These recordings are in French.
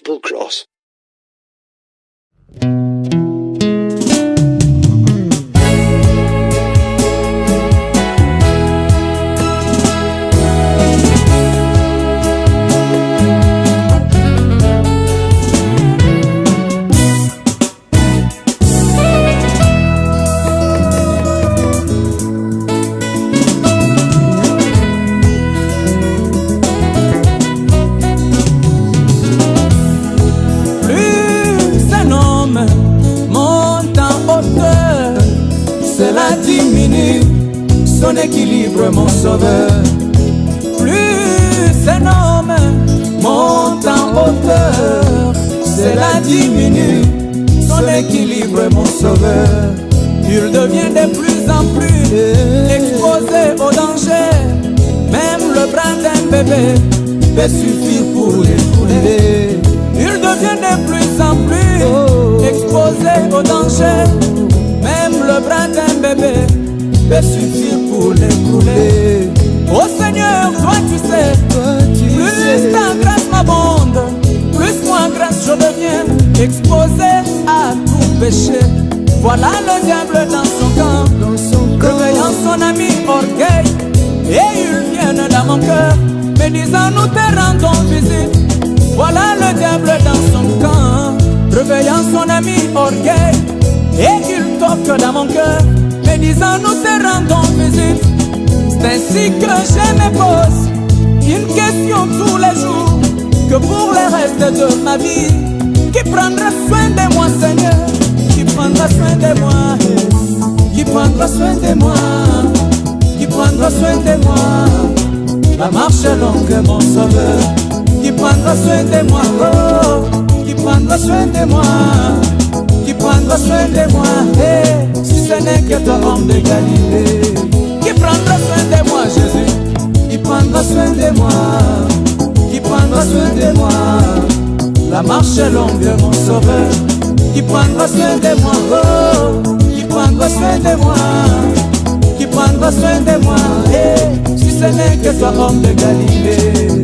Gospel Cross. Son équilibre, mon sauveur. Plus un homme monte en hauteur, cela diminue son équilibre, mon sauveur. Il devient de plus en plus exposé au danger. Même le bras d'un bébé peut suffire pour l'écouler. Il devient de plus en plus exposé au danger. Même le bras d'un bébé peut suffire pour l'écrouler. Oh Seigneur, toi tu sais, plus ta grâce m'abonde, plus moi grâce je deviens exposé à tout péché. Voilà le diable dans son camp, réveillant son ami orgueil. Et ils viennent dans mon cœur, me disant nous te rendons visite. Voilà le diable dans son camp, réveillant son ami orgueil. Et il toque dans mon cœur, me disant nous te rendons visite. C'est ainsi que je me pose une question tous les jours, que pour le reste de ma vie, qui prendra soin de moi, Seigneur? Qui prendra soin de moi? Qui prendra soin de moi? Qui prendra soin de moi? La marche est longue, mon sauveur. Qui prendra soin de moi? Oh, qui prendra soin de moi? Qui prendra soin de moi? Hey, si ce n'est que toi, homme de Galilée. Qui prendra soin de moi, Jésus? Qui prendra soin de moi? Qui prendra soin de moi? La marche est longue, mon sauveur. Qui prendra soin de moi? Oh, qui prendra soin de moi? Qui prendra soin de moi? Hey, si ce n'est que toi, homme de Galilée.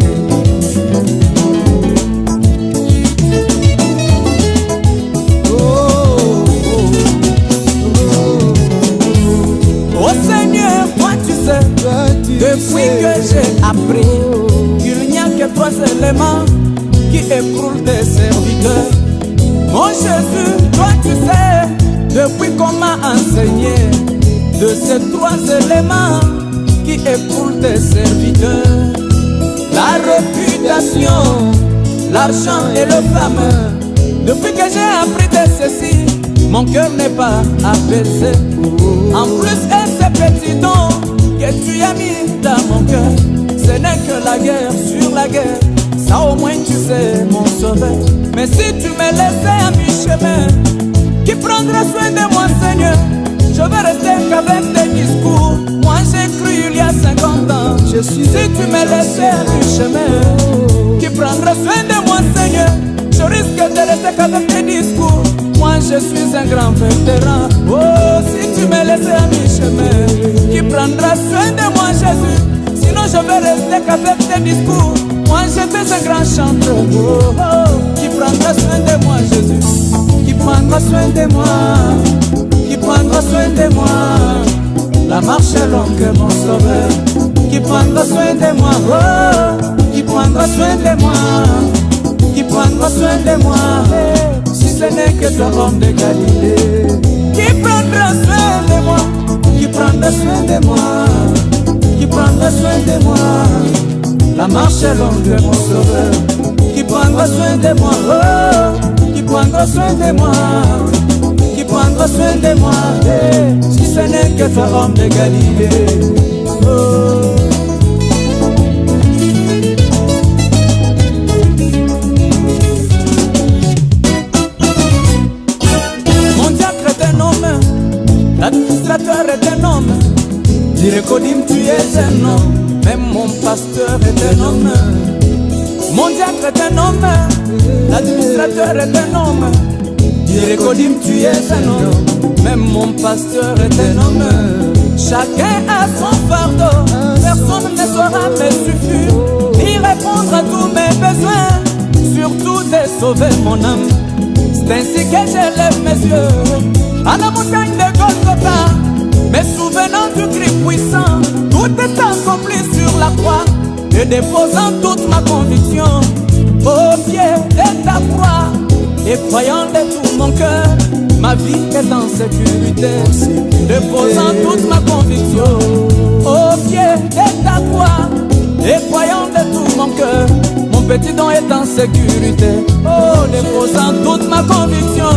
Depuis que j'ai appris qu'il n'y a que trois éléments qui écroulent tes serviteurs. Mon Jésus, toi tu sais, depuis qu'on m'a enseigné de ces trois éléments qui écroulent tes serviteurs. La réputation, l'argent et le fameux. Depuis que j'ai appris de ceci, mon cœur n'est pas apaisé. En plus, et ces petits dons que tu as mis dans mon cœur, ce n'est que la guerre sur la guerre. Ça au moins tu sais, mon sauveur. Mais si tu me laissais à mi-chemin, qui prendra soin de moi, Seigneur? Je vais rester qu'avec tes discours. Moi j'ai cru il y a 50 ans. Si tu me laissais à mi-chemin, qui prendra soin de moi, Seigneur? Je risque de rester qu'avec tes discours. Moi je suis un grand vétéran. Oh, si tu me laissais à mi-chemin, qui prendra soin de moi, Jésus? Sinon je vais rester qu'avec tes discours. Moi j'étais un grand chanteur. Oh, oh, qui prendra soin de moi, Jésus? Qui prendra soin de moi? Qui prendra soin de moi? La marche est longue, mon sauveur. Qui prendra soin de moi? Oh, qui prendra soin de moi? Qui prendra soin de moi? Si ce n'est que toi, homme de Galilée. Qui prendra soin de moi? Qui prendra soin de moi? Qui prendra soin de moi? La marche est longue, mon sauveur. Qui prendra soin de moi? Oh, qui prendra soin de moi? Qui prendra soin de moi? Si ce n'est que toi, homme de Galilée. Oh. L'administrateur est un homme, Direkodim tu es un homme, même mon pasteur est un homme. Mon diacre est un homme, l'administrateur est un homme, Direkodim tu es un homme, même mon pasteur est un homme. Chacun a son fardeau, personne ne saura me suffire, ni répondre à tous mes besoins, surtout des sauvé mon âme. C'est ainsi que j'élève mes yeux à la montagne de Golgotha, me souvenant du cri puissant. Tout est accompli sur la croix, et déposant toute ma conviction au pied de ta croix, et croyant de tout mon cœur, ma vie est en sécurité. Déposant toute ma conviction au pied de ta croix, et croyant de tout mon cœur, mon petit don est en sécurité. Oh, déposant toute ma conviction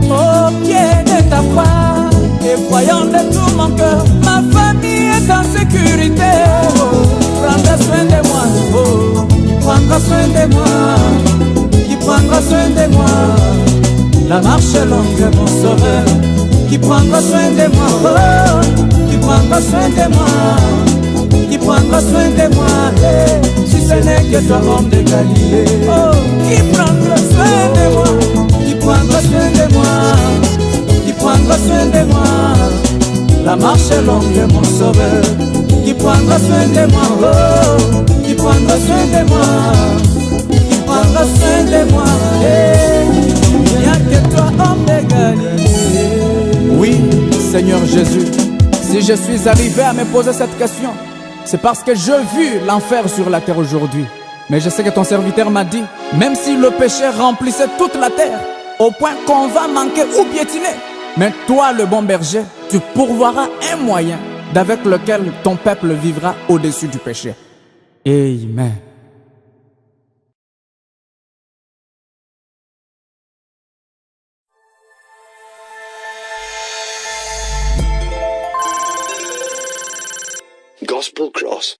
au pied de ta croix, et croyant de tout mon cœur, ma famille est en sécurité. Oh, prendra soin de moi, oh, prendra soin de moi, qui prendra soin de moi. La marche est longue, mon sauveur, qui prendra soin de moi, oh, qui prendra soin de moi, qui prendra soin de moi. Eh, si ce n'est que toi, homme de Galilée, oh, qui prendra soin de moi, qui prendra soin de moi, qui prendra soin de moi. La marche est longue, mon sauveur, qui prendra soin de moi, oh, qui prendra soin de moi, qui prendra soin de moi. Il n'y a que toi, homme de Galilée. Oui, Seigneur Jésus, si je suis arrivé à me poser cette question, c'est parce que j'ai vu l'enfer sur la terre aujourd'hui. Mais je sais que ton serviteur m'a dit, même si le péché remplissait toute la terre, au point qu'on va manquer ou piétiner, mais toi, le bon berger, tu pourvoiras un moyen d'avec lequel ton peuple vivra au-dessus du péché. Amen. Gospel Cross.